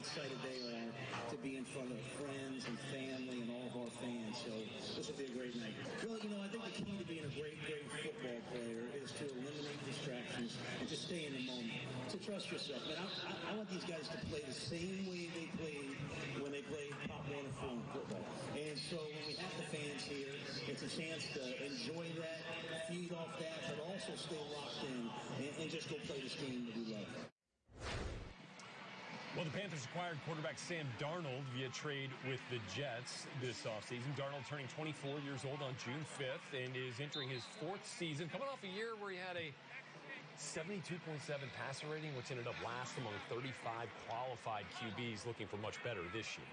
excited they are to be in front of friends and family and all of our fans. So this will be a great night. Well, I think the key to being a great football player is to eliminate distractions and to stay in the moment, to trust yourself. And I want these guys to play the same way they played when they played Pop Warner football. And so when we have the fans here, it's a chance to enjoy that, feed off that, but also stay locked in and just go play this game that we love. Well, the Panthers acquired quarterback Sam Darnold via trade with the Jets this offseason. Darnold turning 24 years old on June 5th and is entering his 4th season, coming off a year where he had a 72.7 passer rating, which ended up last among 35 qualified QBs, looking for much better this year.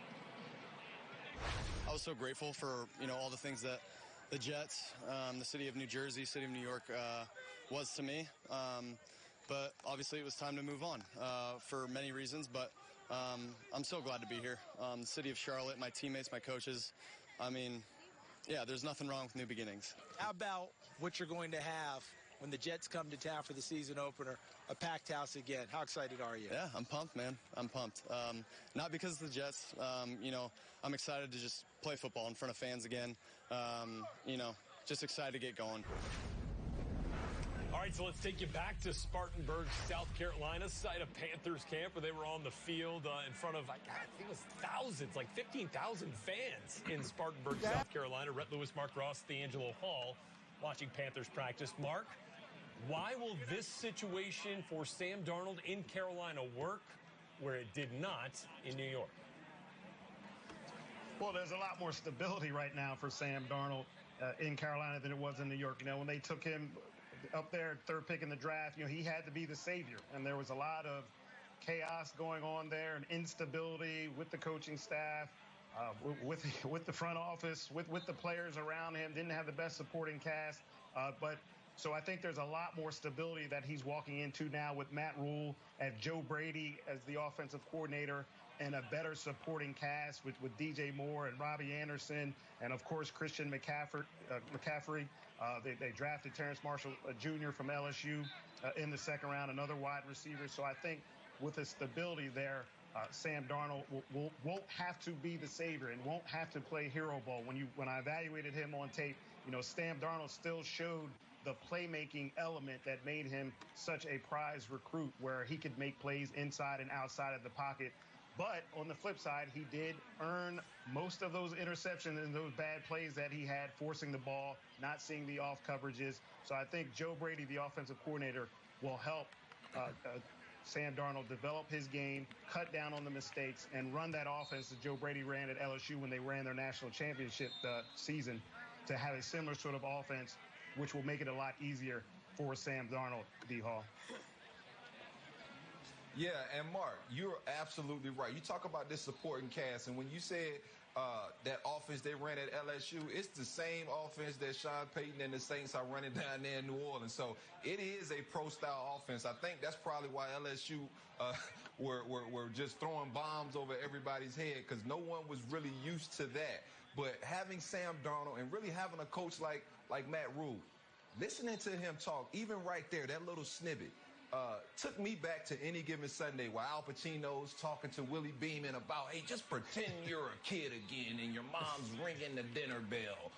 I was so grateful for, all the things that the Jets, the city of New Jersey, city of New York was to me. But obviously it was time to move on for many reasons. But I'm so glad to be here. The city of Charlotte, my teammates, my coaches. There's nothing wrong with new beginnings. How about what you're going to have when the Jets come to town for the season opener, a packed house again? How excited are you? Yeah, I'm pumped, man. I'm pumped. Not because of the Jets. I'm excited to just play football in front of fans again. Just excited to get going. All right, so let's take you back to Spartanburg, South Carolina, site of Panthers camp, where they were on the field in front of, I think it was thousands, like 15,000 fans in Spartanburg, South Carolina. Rhett Lewis, Mark Ross, D'Angelo Hall watching Panthers practice. Mark, why will this situation for Sam Darnold in Carolina work where it did not in New York? Well, there's a lot more stability right now for Sam Darnold in Carolina than it was in New York. When they took him up there, 3rd pick in the draft, he had to be the savior. And there was a lot of chaos going on there and instability with the coaching staff, with the front office, with the players around him. Didn't have the best supporting cast. So I think there's a lot more stability that he's walking into now with Matt Rule and Joe Brady as the offensive coordinator, and a better supporting cast with DJ Moore and Robbie Anderson and, of course, Christian McCaffrey. They drafted Terrence Marshall Jr. from LSU in the 2nd round, another wide receiver. So I think with the stability there, Sam Darnold won't have to be the savior and won't have to play hero ball. When I evaluated him on tape, Sam Darnold still showed the playmaking element that made him such a prize recruit, where he could make plays inside and outside of the pocket. But on the flip side, he did earn most of those interceptions and those bad plays that he had, forcing the ball, not seeing the off coverages. So I think Joe Brady, the offensive coordinator, will help Sam Darnold develop his game, cut down on the mistakes, and run that offense that Joe Brady ran at LSU when they ran their national championship season, to have a similar sort of offense, which will make it a lot easier for Sam Darnold, D-Hall. Yeah, and Mark, you're absolutely right. You talk about this supporting cast, and when you said that offense they ran at LSU, it's the same offense that Sean Payton and the Saints are running down there in New Orleans. So it is a pro-style offense. I think that's probably why LSU were just throwing bombs over everybody's head, because no one was really used to that. But having Sam Darnold and really having a coach like Matt Rule, listening to him talk, even right there, that little snippet, took me back to Any Given Sunday, where Al Pacino's talking to Willie Beeman about, hey, just pretend you're a kid again and your mom's ringing the dinner bell.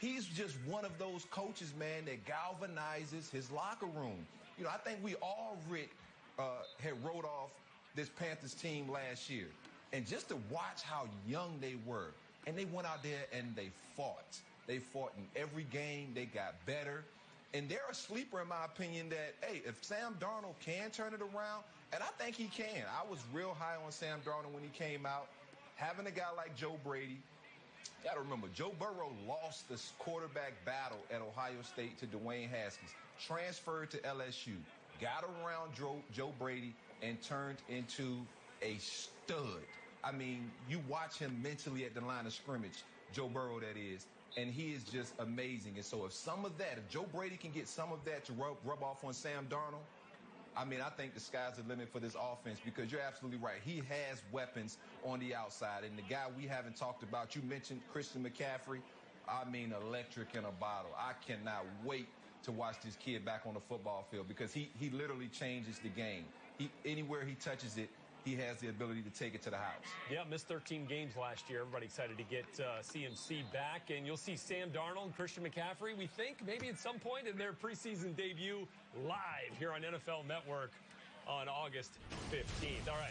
He's just one of those coaches, man, that galvanizes his locker room. I think we all, Rick, had wrote off this Panthers team last year. And just to watch how young they were, and they went out there and they fought. They fought in every game. They got better. And they're a sleeper, in my opinion, that, hey, if Sam Darnold can turn it around, and I think he can. I was real high on Sam Darnold when he came out. Having a guy like Joe Brady, got to remember, Joe Burrow lost this quarterback battle at Ohio State to Dwayne Haskins, transferred to LSU, got around Joe Brady, and turned into a stud. I mean, you watch him mentally at the line of scrimmage, Joe Burrow, that is, and he is just amazing. And so if Joe Brady can get some of that to rub off on Sam Darnold, I mean, I think the sky's the limit for this offense, because you're absolutely right. He has weapons on the outside. And the guy we haven't talked about, you mentioned Christian McCaffrey. I mean, electric in a bottle. I cannot wait to watch this kid back on the football field, because he literally changes the game. Anywhere he touches it, he has the ability to take it to the house. Yeah, missed 13 games last year. Everybody excited to get CMC back. And you'll see Sam Darnold, Christian McCaffrey, we think, maybe at some point in their preseason debut live here on NFL Network on August 15th. All right.